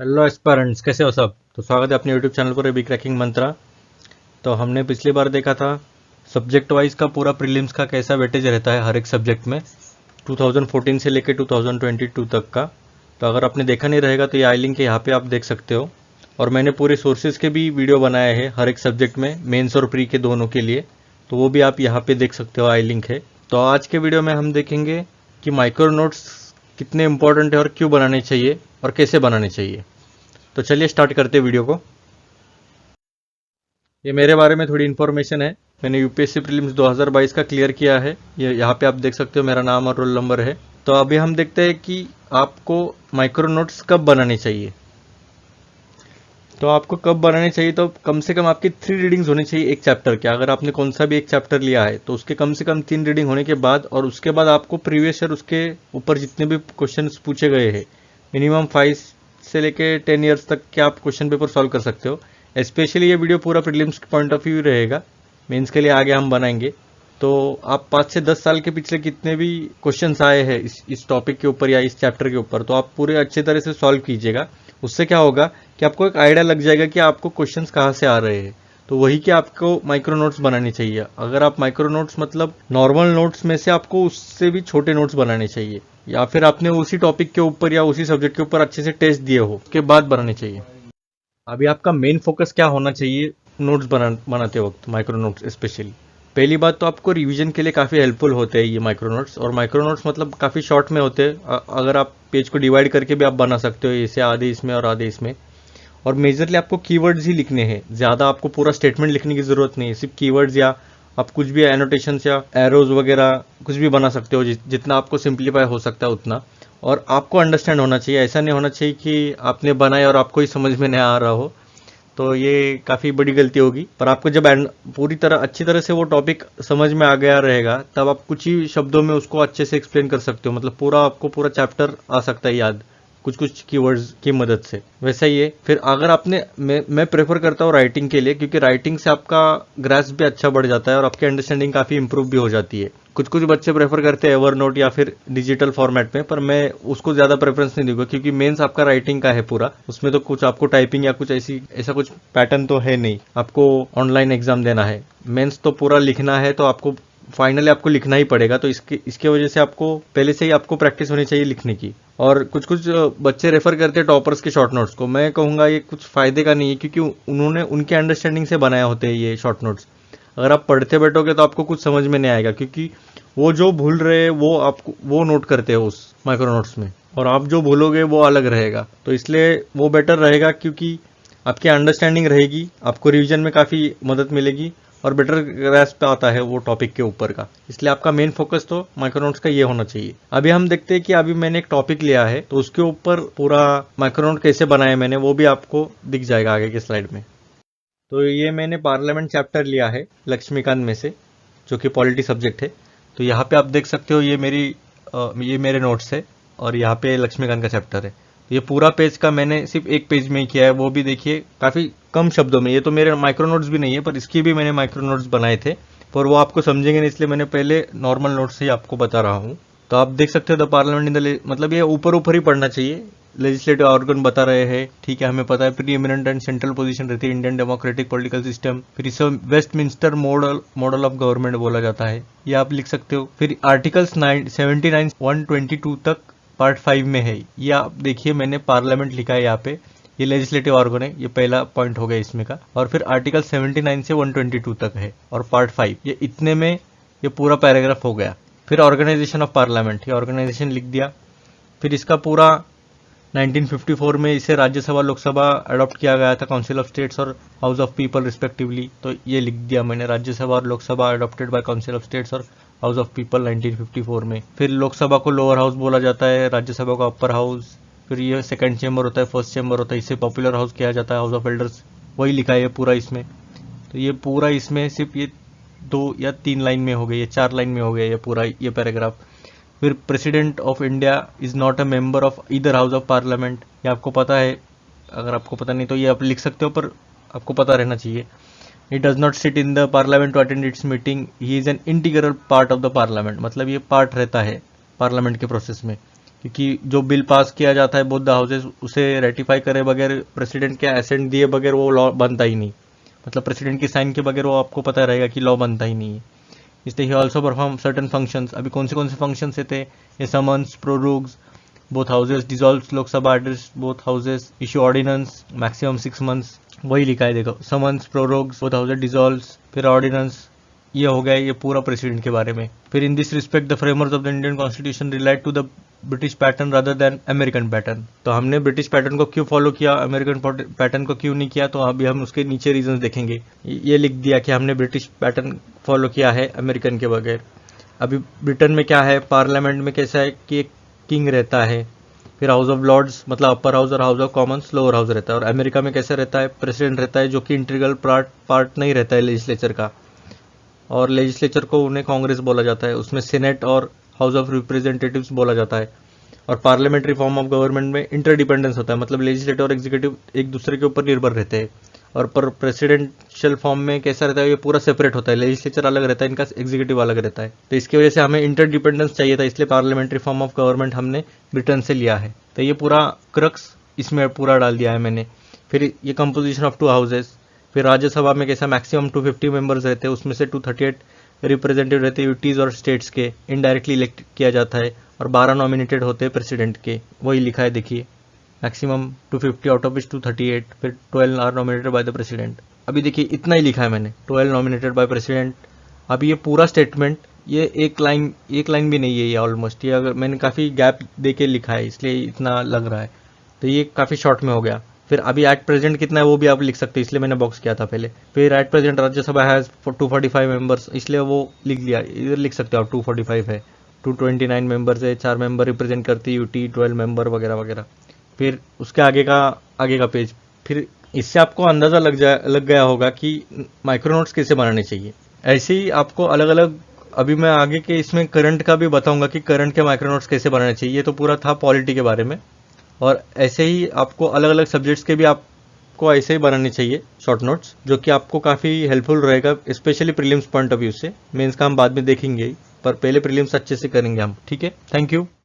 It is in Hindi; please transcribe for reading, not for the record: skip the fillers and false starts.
हेलो एस्पायरेंट्स, कैसे हो सब। तो स्वागत है अपने यूट्यूब चैनल पर बी क्रैकिंग मंत्रा। तो हमने पिछली बार देखा था सब्जेक्ट वाइज का पूरा प्रीलिम्स का कैसा वेटेज रहता है हर एक सब्जेक्ट में 2014 से लेकर 2022 तक का। तो अगर आपने देखा नहीं रहेगा तो ये आई लिंक है, यहाँ पे आप देख सकते हो। और मैंने पूरे सोर्सेज के भी वीडियो बनाए हैं हर एक सब्जेक्ट में, मेंस और प्री के दोनों के लिए। तो वो भी आप यहाँ पे देख सकते हो, आई लिंक है। तो आज के वीडियो में हम देखेंगे कि माइक्रो नोट्स कितने इंपॉर्टेंट है और क्यों बनाने चाहिए और कैसे बनाने चाहिए। तो चलिए स्टार्ट करते हैं वीडियो को। ये मेरे बारे में थोड़ी इन्फॉर्मेशन है। मैंने यूपीएससी प्रीलिम्स 2022 का क्लियर किया है। ये यहाँ पे आप देख सकते हो, मेरा नाम और रोल नंबर है। तो अभी हम देखते हैं कि आपको माइक्रो नोट्स कब बनाने चाहिए। तो आपको कब बनाने चाहिए, तो कम से कम आपकी 3 रीडिंग्स होनी चाहिए एक चैप्टर के। अगर आपने कौन सा भी एक चैप्टर लिया है तो उसके कम से कम 3 रीडिंग होने के बाद, और उसके बाद आपको प्रीवियस ईयर उसके ऊपर जितने भी क्वेश्चन पूछे गए हैं, मिनिमम 5 से लेके 10 ईयर्स तक के आप क्वेश्चन पेपर सॉल्व कर सकते हो। स्पेशली ये वीडियो पूरा प्रीलिम्स के पॉइंट ऑफ व्यू रहेगा, मेंस के लिए आगे हम बनाएंगे। तो आप 5 से 10 साल के पिछले कितने भी क्वेश्चंस आए हैं इस टॉपिक के ऊपर या इस चैप्टर के ऊपर, तो आप पूरे अच्छे तरह से सॉल्व कीजिएगा। उससे क्या होगा कि आपको एक आइडिया लग जाएगा कि आपको क्वेश्चंस कहाँ से आ रहे हैं। तो वही कि आपको माइक्रो नोट्स बनानी चाहिए। अगर आप माइक्रो नोट्स मतलब नॉर्मल नोट्स में से आपको उससे भी छोटे नोट्स बनाने चाहिए, या फिर आपने उसी टॉपिक के ऊपर या उसी सब्जेक्ट के ऊपर अच्छे से टेस्ट दिए हो उसके बाद बनाने चाहिए। अभी आपका मेन फोकस क्या होना चाहिए नोट्स बनाते वक्त, माइक्रो नोट्स स्पेशली। पहली बात तो आपको रिवीजन के लिए काफ़ी हेल्पफुल होते हैं ये माइक्रो नोट्स। और माइक्रो नोट्स मतलब काफ़ी शॉर्ट में होते हैं। अगर आप पेज को डिवाइड करके भी आप बना सकते हो, इसे आधे इसमें और आधे इसमें। और मेजरली आपको कीवर्ड्स ही लिखने हैं, ज़्यादा आपको पूरा स्टेटमेंट लिखने की ज़रूरत नहीं है। सिर्फ कीवर्ड्स या आप कुछ भी एनोटेशंस या एरोज वगैरह कुछ भी बना सकते हो, जितना आपको सिंप्लीफाई हो सकता है उतना। और आपको अंडरस्टैंड होना चाहिए, ऐसा नहीं होना चाहिए कि आपने बनाए और आपको ही समझ में नहीं आ रहा हो। तो ये काफ़ी बड़ी गलती होगी। पर आपको जब पूरी तरह अच्छी तरह से वो टॉपिक समझ में आ गया रहेगा, तब आप कुछ ही शब्दों में उसको अच्छे से एक्सप्लेन कर सकते हो। मतलब पूरा आपको पूरा चैप्टर आ सकता है याद, कुछ कुछ कीवर्ड्स की मदद से। वैसा ही है। फिर अगर आपने मैं प्रेफर करता हूँ राइटिंग के लिए, क्योंकि राइटिंग से आपका ग्रास्प भी अच्छा बढ़ जाता है और आपकी अंडरस्टैंडिंग काफ़ी इंप्रूव भी हो जाती है। कुछ कुछ बच्चे प्रेफर करते हैं एवर नोट या फिर डिजिटल फॉर्मेट में, पर मैं उसको ज़्यादा प्रेफरेंस नहीं दूंगा, क्योंकि मेंस आपका राइटिंग का है पूरा। उसमें तो कुछ आपको टाइपिंग या कुछ ऐसा कुछ पैटर्न तो है नहीं। आपको ऑनलाइन एग्जाम देना है, मेंस तो पूरा लिखना है। तो आपको फाइनली आपको लिखना ही पड़ेगा। तो इसके वजह से आपको पहले से ही आपको प्रैक्टिस होनी चाहिए लिखने की। और कुछ कुछ बच्चे रेफर करते हैं टॉपर्स के शॉर्ट नोट्स को। मैं कहूँगा ये कुछ फायदे का नहीं है, क्योंकि उन्होंने उनके अंडरस्टैंडिंग से बनाए होते हैं ये शॉर्ट नोट्स। अगर आप पढ़ते बैठोगे तो आपको कुछ समझ में नहीं आएगा, क्योंकि वो जो भूल रहे हैं वो आपको वो नोट करते हैं उस माइक्रो नोट्स में, और आप जो भूलोगे वो अलग रहेगा। तो इसलिए वो बेटर रहेगा, क्योंकि आपकी अंडरस्टैंडिंग रहेगी, आपको रिवीजन में काफ़ी मदद मिलेगी और बेटर ग्रैस्प आता है वो टॉपिक के ऊपर का। इसलिए आपका मेन फोकस तो माइक्रो नोट्स का ये होना चाहिए। अभी हम देखते हैं कि अभी मैंने एक टॉपिक लिया है, तो उसके ऊपर पूरा माइक्रो नोट कैसे बनाया मैंने, वो भी आपको दिख जाएगा आगे के स्लाइड में। तो ये मैंने पार्लियामेंट चैप्टर लिया है लक्ष्मीकांत में से, जो कि पॉलिटी सब्जेक्ट है। तो यहाँ पे आप देख सकते हो, ये मेरे नोट्स है और यहाँ पे लक्ष्मीकांत का चैप्टर है। ये पूरा पेज का मैंने सिर्फ एक पेज में ही किया है, वो भी देखिए काफ़ी कम शब्दों में। ये तो मेरे माइक्रो नोट्स भी नहीं है, पर इसकी भी मैंने माइक्रो नोट्स बनाए थे, पर वो आपको समझेंगे नहीं, इसलिए मैंने पहले नॉर्मल नोट्स से ही आपको बता रहा हूँ। तो आप देख सकते हो द पार्लियामेंट इन द, मतलब ये ऊपर ऊपर ही पढ़ना चाहिए। लेजिस्लेटिव ऑर्गन बता रहे हैं, ठीक है, हमें पता है pre eminent and central position रहती है इंडियन डेमोक्रेटिक पॉलिटिकल सिस्टम। फिर इसे वेस्टमिंस्टर मॉडल ऑफ गवर्नमेंट बोला जाता है, ये आप लिख सकते हो। फिर आर्टिकल्स 79 122 तक पार्ट 5 में है, ये आप देखिए मैंने पार्लियामेंट लिखा है यहाँ पे। ये लेजिस्लेटिव ऑर्गन है, ये पहला पॉइंट हो गया इसमें का। और फिर आर्टिकल 79 से 122 तक है और पार्ट 5, ये इतने में ये पूरा पैराग्राफ हो गया। फिर ऑर्गेनाइजेशन ऑफ पार्लियामेंट, ये ऑर्गेनाइजेशन लिख दिया। फिर इसका पूरा 1954 में इसे राज्यसभा लोकसभा अडॉप्ट किया गया था, काउंसिल ऑफ स्टेट्स और हाउस ऑफ पीपल रिस्पेक्टिवली। तो ये लिख दिया मैंने, राज्यसभा और Lok Sabha adopted by council of states और हाउस ऑफ पीपल 1954 में। फिर लोकसभा को लोअर हाउस बोला जाता है, राज्यसभा को अपर हाउस। फिर ये सेकंड चेंबर होता है, फर्स्ट चेंबर होता है, इसे पॉपुलर हाउस किया जाता है, हाउस ऑफ एल्डर्स। वही लिखा है पूरा इसमें। तो ये पूरा इसमें सिर्फ ये 2 या 3 लाइन में हो गया, ये 4 लाइन में हो गया ये पूरा ये पैराग्राफ। फिर president of India is not a member of either house of parliament, ये आपको पता है। अगर आपको पता नहीं तो ये आप लिख सकते हो, पर आपको पता रहना चाहिए। He does not sit in the parliament to attend its meeting, he is an integral part of the parliament, मतलब ये पार्ट रहता है पार्लियामेंट के प्रोसेस में। क्योंकि जो बिल पास किया जाता है बोथ द हाउसेस उसे रेटिफाई करे बगैर, प्रेसिडेंट के एसेंट दिए बगैर वो लॉ बनता ही नहीं। मतलब प्रेसिडेंट की साइन के बगैर वो आपको पता रहेगा कि लॉ बनता ही नहीं है। इसलिए ही ऑल्सो परफॉर्म सर्टन फंक्शंस। अभी कौन से फंक्शंस थे ये? Summons, prorogues both houses, dissolve Lok Sabha address both houses, issue ordinance maximum 6 months. वही लिखा है देखो, summons, prorogues both houses, dissolve, फिर ऑर्डिनेंस। ये हो गया ये पूरा प्रेसिडेंट के बारे में। फिर in this respect the framers of the Indian constitution relied to the British pattern rather than American pattern. तो हमने ब्रिटिश पैटर्न को क्यों फॉलो किया, अमेरिकन पैटर्न को क्यों नहीं किया, तो अभी हम उसके नीचे रीजंस देखेंगे। ये लिख दिया कि हमने ब्रिटिश पैटर्न फॉलो किया है अमेरिकन के बगैर। अभी ब्रिटेन में क्या है, पार्लियामेंट में कैसा है कि एक किंग रहता है, फिर हाउस ऑफ लॉर्ड्स मतलब अपर हाउस और house of Commons lower house रहता है। और अमेरिका में कैसे रहता है, प्रेसिडेंट रहता है जो कि इंटीग्रल पार्ट नहीं रहता है लेजिस्लेचर का, और लेजिस्लेचर को उन्हें कांग्रेस बोला जाता है, उसमें सेनेट और हाउस ऑफ रिप्रेजेंटेटिव्स बोला जाता है। और पार्लियामेंट्री फॉर्म ऑफ गवर्नमेंट में इंटरडिपेंडेंस होता है, मतलब लेजिस्लेटिव और एग्जीक्यूटिव एक दूसरे के ऊपर निर्भर रहते हैं। और पर प्रेसिडेंशियल फॉर्म में कैसा रहता है, ये पूरा सेपरेट होता है, लेजिस्लेचर अलग रहता है, इनका एग्जीक्यूटिव अलग रहता है। तो इसकी वजह से हमें इंटरडिपेंडेंस चाहिए था, इसलिए पार्लियामेंट्री फॉर्म ऑफ गवर्नमेंट हमने ब्रिटेन से लिया है। तो ये पूरा क्रक्स इसमें पूरा डाल दिया है मैंने। फिर ये कंपोजिशन ऑफ 2 हाउसेस। फिर राज्यसभा में कैसा मैक्सिमम 250 मेंबर्स रहते हैं, उसमें से 238 रिप्रेजेंटेटिव रहते हैं यूटीज और स्टेट्स के, इनडायरेक्टली इलेक्ट किया जाता है, और 12 नॉमिनेटेड होते हैं प्रेसिडेंट के। वही लिखा है देखिए, मैक्सिमम 250 आउट ऑफ विच 238, फिर 12 are nominated by the president. अभी देखिए इतना ही लिखा है मैंने, 12 नॉमिनेटेड बाय प्रेसिडेंट। अभी ये पूरा स्टेटमेंट ये एक लाइन भी नहीं है ये ऑलमोस्ट, ये अगर मैंने काफ़ी गैप दे के लिखा है इसलिए इतना लग रहा है, तो ये काफ़ी शॉर्ट में हो गया। फिर अभी एट प्रेजेंट कितना है वो भी आप लिख सकते हैं, इसलिए मैंने बॉक्स किया था पहले। फिर at present Rajya Sabha has 245 members, इसलिए वो लिख लिया, इधर लिख सकते हो आप 245 है। 229 मेंबर्स है, 4 मेंबर रिप्रेजेंट करती है यूटी, 12 मेंबर वगैरह वगैरह। फिर उसके आगे का पेज। फिर इससे आपको अंदाज़ा लग गया होगा कि माइक्रो नोट्स कैसे बनाने चाहिए। ऐसे ही आपको अलग अलग, अभी मैं आगे के इसमें करंट का भी बताऊंगा कि करंट के माइक्रो नोट्स कैसे बनाने चाहिए। ये तो पूरा था पॉलिटी के बारे में, और ऐसे ही आपको अलग अलग सब्जेक्ट्स के भी आपको ऐसे ही बनाने चाहिए शॉर्ट नोट्स, जो कि आपको काफ़ी हेल्पफुल रहेगा, specially prelims point of view से। मेंस का हम बाद में देखेंगे, पर पहले प्रीलिम्स अच्छे से करेंगे हम, ठीक है। Thank you.